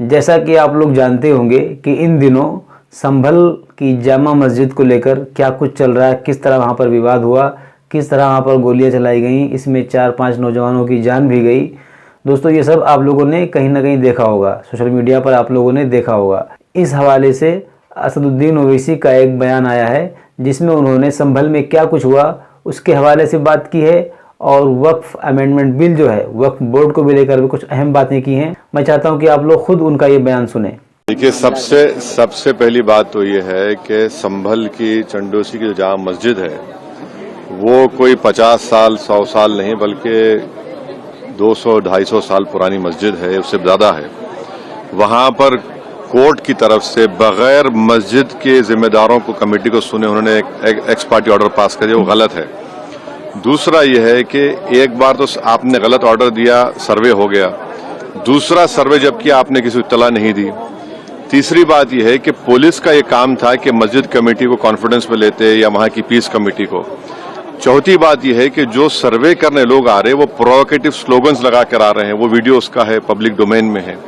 जैसा कि आप लोग जानते होंगे कि इन दिनों संभल की जामा मस्जिद को लेकर क्या कुछ चल रहा है, किस तरह वहाँ पर विवाद हुआ, किस तरह वहाँ पर गोलियां चलाई गईं, इसमें 4-5 नौजवानों की जान भी गई। दोस्तों ये सब आप लोगों ने कहीं ना कहीं देखा होगा, सोशल मीडिया पर आप लोगों ने देखा होगा। इस हवाले से असदुद्दीन ओवैसी का एक बयान आया है जिसमें उन्होंने संभल में क्या कुछ हुआ उसके हवाले से बात की है और वक्फ अमेंडमेंट बिल जो है वक्फ बोर्ड को भी लेकर भी कुछ अहम बातें की हैं। मैं चाहता हूं कि आप लोग खुद उनका ये बयान सुने। देखिए, सबसे पहली बात तो ये है कि संभल की चंडोसी की जो जामा मस्जिद है वो कोई 50 साल 100 साल नहीं बल्कि 200-250 साल पुरानी मस्जिद है, उससे ज्यादा है। वहां पर कोर्ट की तरफ से बगैर मस्जिद के जिम्मेदारों को कमेटी को सुने उन्होंने एक एक्स पार्टी ऑर्डर पास कर दिया, वो गलत है। दूसरा यह है कि एक बार तो आपने गलत ऑर्डर दिया, सर्वे हो गया, दूसरा सर्वे जबकि आपने किसी को इत्तला नहीं दी। तीसरी बात यह है कि पुलिस का यह काम था कि मस्जिद कमेटी को कॉन्फिडेंस में लेते या वहां की पीस कमेटी को। चौथी बात यह है कि जो सर्वे करने लोग आ रहे हैं वो प्रोवोकेटिव स्लोगन्स लगा कर आ रहे हैं, वो वीडियो उसका है, पब्लिक डोमेन में है।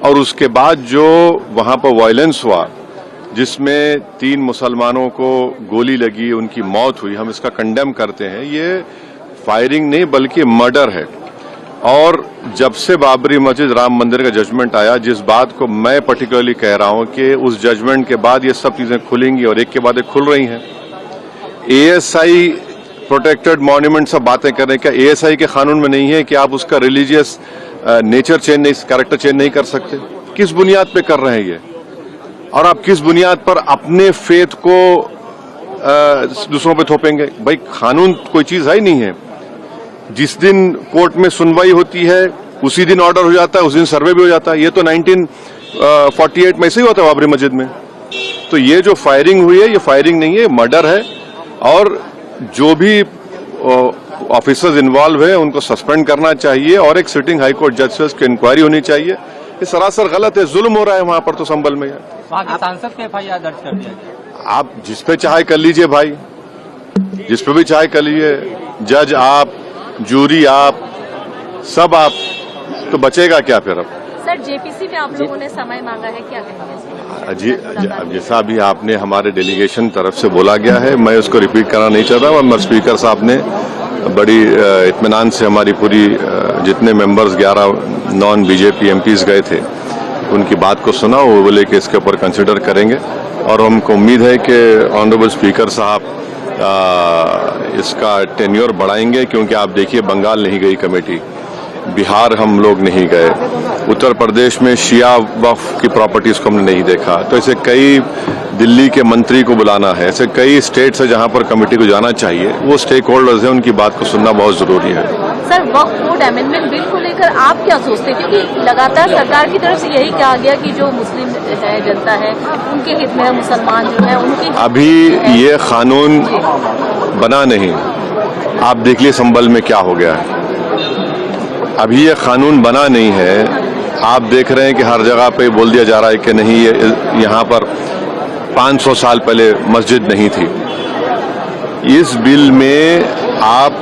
और उसके बाद जो वहां पर वायलेंस हुआ जिसमें 3 मुसलमानों को गोली लगी, उनकी मौत हुई, हम इसका कंडेम करते हैं। ये फायरिंग नहीं बल्कि मर्डर है। और जब से बाबरी मस्जिद राम मंदिर का जजमेंट आया, जिस बात को मैं पर्टिकुलरली कह रहा हूं कि उस जजमेंट के बाद ये सब चीजें खुलेंगी और एक के बाद एक खुल रही हैं। एएसआई प्रोटेक्टेड मॉन्यूमेंट सब बातें कर रहे हैं, क्या एएसआई के कानून में नहीं है कि आप उसका रिलीजियस नेचर चेंज नहीं, कैरेक्टर चेंज नहीं कर सकते? किस बुनियाद पे कर रहे हैं ये? और आप किस बुनियाद पर अपने फेथ को दूसरों पे थोपेंगे? भाई कानून कोई चीज है ही नहीं है। जिस दिन कोर्ट में सुनवाई होती है उसी दिन ऑर्डर हो जाता है, उस दिन सर्वे भी हो जाता है। ये तो 1948 में ऐसे ही होता है बाबरी मस्जिद में। तो ये जो फायरिंग हुई है ये फायरिंग नहीं है, मर्डर है। और जो भी ऑफिसर्स इन्वॉल्व है उनको सस्पेंड करना चाहिए और एक सिटिंग हाईकोर्ट जज से उसकी इंक्वायरी होनी चाहिए। ये सरासर गलत है, जुल्म हो रहा है वहां पर। तो संभल में वहां के सांसद के एफआईआर दर्ज कर दिया गया। आप जिस पे चाहे कर लीजिए भाई, जिस पे भी चाहे कर लीजिए, जज आप, जूरी आप, सब आप, तो बचेगा क्या फिर? अब सर जेपीसी में आप लोगों ने समय मांगा है, क्या कहेंगे? जी, जैसा अभी आपने हमारे डेलीगेशन तरफ से बोला गया है, मैं उसको रिपीट करना नहीं चाहता। और स्पीकर साहब ने बड़ी इत्मीनान से हमारी पूरी जितने मेंबर्स 11 नॉन बीजेपी एमपीज गए थे उनकी बात को सुना। वो बोले कि इसके ऊपर कंसिडर करेंगे और हमको उम्मीद है कि ऑनरेबल स्पीकर साहब इसका टेन्योर बढ़ाएंगे। क्योंकि आप देखिए, बंगाल नहीं गई कमेटी, बिहार हम लोग नहीं गए, उत्तर प्रदेश में शिया वक्फ की प्रॉपर्टीज को हमने नहीं देखा। तो ऐसे कई, दिल्ली के मंत्री को बुलाना है, ऐसे कई स्टेट्स है जहां पर कमेटी को जाना चाहिए। वो स्टेक होल्डर्स हैं, उनकी बात को सुनना बहुत जरूरी है। सर वक्फ बोर्ड अमेंडमेंट बिल को लेकर आप क्या सोचते हैं? क्योंकि लगातार सरकार की तरफ से यही कहा गया कि जो मुस्लिम है, जनता है, उनके हित में है, मुसलमान जो है उनके अभी ये कानून बना नहीं। आप देख लीजिए संभल में क्या हो गया है। अभी ये कानून बना नहीं है। आप देख रहे हैं कि हर जगह पे बोल दिया जा रहा है कि नहीं, ये यहाँ पर 500 साल पहले मस्जिद नहीं थी। इस बिल में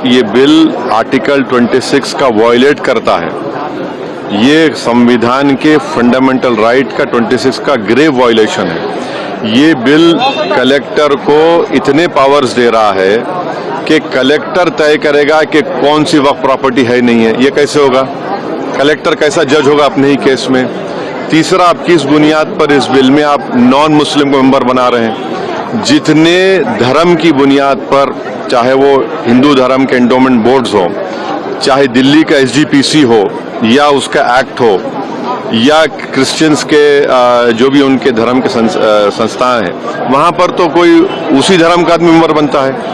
ये बिल आर्टिकल 26 का वायलेट करता है। ये संविधान के फंडामेंटल राइट का 26 का ग्रेव वायलेशन है। ये बिल कलेक्टर को इतने पावर्स दे रहा है कि कलेक्टर तय करेगा कि कौन सी वक्फ प्रॉपर्टी है नहीं है। ये कैसे होगा? कलेक्टर कैसा जज होगा अपने ही केस में? तीसरा, आप किस बुनियाद पर इस बिल में आप नॉन मुस्लिम को मेंबर बना रहे हैं? जितने धर्म की बुनियाद पर, चाहे वो हिंदू धर्म के एंडोमेंट बोर्ड्स हो, चाहे दिल्ली का एसजीपीसी हो या उसका एक्ट हो, या क्रिश्चियंस के जो भी उनके धर्म के संस्थाएं हैं, वहां पर तो कोई उसी धर्म का आदमी मेंबर बनता है।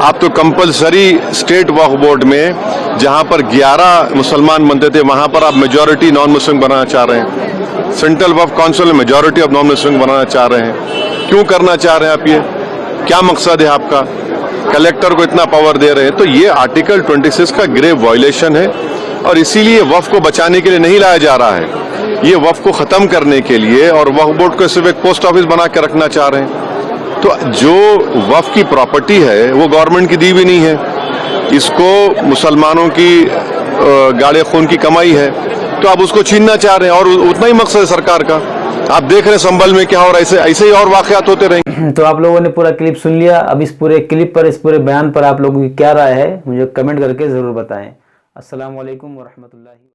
आप तो कंपलसरी स्टेट वक्फ बोर्ड में जहां पर 11 मुसलमान बनते थे, वहां पर आप मेजॉरिटी नॉन मुस्लिम बनाना चाह रहे हैं। सेंट्रल वक्फ काउंसिल में मेजॉरिटी ऑफ नॉन मुस्लिम बनाना चाह रहे हैं। क्यों करना चाह रहे हैं आप? ये क्या मकसद है आपका? कलेक्टर को इतना पावर दे रहे हैं। तो ये आर्टिकल 26 का ग्रेव वायलेशन है और इसीलिए वक्फ को बचाने के लिए नहीं लाया जा रहा है। ये वक्फ को खत्म करने के लिए, और वक्फ बोर्ड को सिर्फ एक पोस्ट ऑफिस बना के रखना चाह रहे हैं। तो जो वक्फ की प्रॉपर्टी है वो गवर्नमेंट की दी भी नहीं है, इसको मुसलमानों की गाड़े खून की कमाई है। तो आप उसको छीनना चाह रहे हैं, और उतना ही मकसद है सरकार का। आप देख रहे हैं संभल में क्या हो रहा है, ऐसे ही और वाकयात होते रहेंगे। तो आप लोगों ने पूरा क्लिप सुन लिया। अब इस पूरे क्लिप पर, इस पूरे बयान पर आप लोगों की क्या राय है, मुझे कमेंट करके ज़रूर बताएं। अस्सलाम वालेकुम वरहमतुल्लाहि।